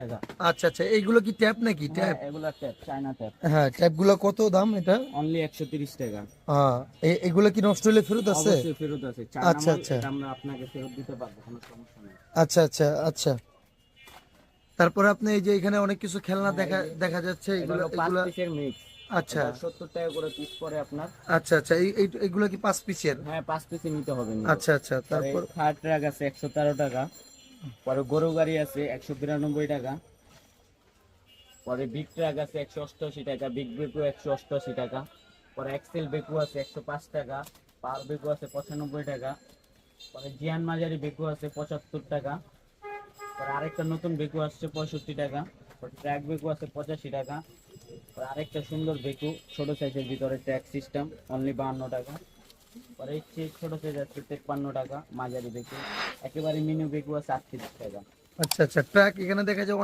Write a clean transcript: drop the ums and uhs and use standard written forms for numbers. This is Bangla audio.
টাকা। আচ্ছা আচ্ছা, এইগুলো কি ট্যাপ নাকি? হ্যাঁ, ট্যাপ? এগুলা ট্যাপ, চায়না ট্যাপ। হ্যাঁ, ট্যাপগুলো কত দাম এটা? অনলি 130 টাকা। হ্যাঁ, এগুলো কি নষ্ট হলে ফেরত আছে? অবশ্যই ফেরত আছে। চায়না আচ্ছা মাল, আচ্ছা এটা আমরা আপনাকে ফেরত দিতে পারবো, কোনো সমস্যা নেই। আচ্ছা আচ্ছা আচ্ছা। তারপরে আপনি এই যে এখানে অনেক কিছু খেলনা হ্যাঁ, এই দেখা যে দেখা যাচ্ছে, এটা এগুলা হলো 5 এগুলা পিসের মিক্স। আচ্ছা এটা 70 টাকা করে পিস পড়ে আপনার। আচ্ছা আচ্ছা, এইগুলো কি 5 পিসের? হ্যাঁ, 5 পিসে নিতে হবে নিলে। আচ্ছা আচ্ছা, পরে তারপর? থার্ড ট্রাক আছে 113 টাকা। পরে গরু গাড়ি আছে 192 টাকা। পরে বিগ ট্রাক আছে 188 টাকা, বিগ বেকু 188 টাকা। পরে এক্সেল বেকু আছে 105 টাকা, পার বেকু আছে 95 টাকা। পরে জিয়ান মাঝারি বেকু আছে 75 টাকা। পরে আরেকটা নতুন বেকু আসছে 65 টাকা। পরে ট্র্যাক বেকু আছে 85 টাকা। পরে আরেকটা সুন্দর বেকু ছোট সাইজের ভিতরে ট্র্যাক সিস্টেম, অনলি 52 টাকা। পরে হচ্ছে ছোট সাইজ আছে 53 টাকা, মাঝারি বেকু। একেবারে মিনি বেকু আছে 38 টাকা। আচ্ছা আচ্ছা, ট্রাক এখানে দেখা যায় অনেক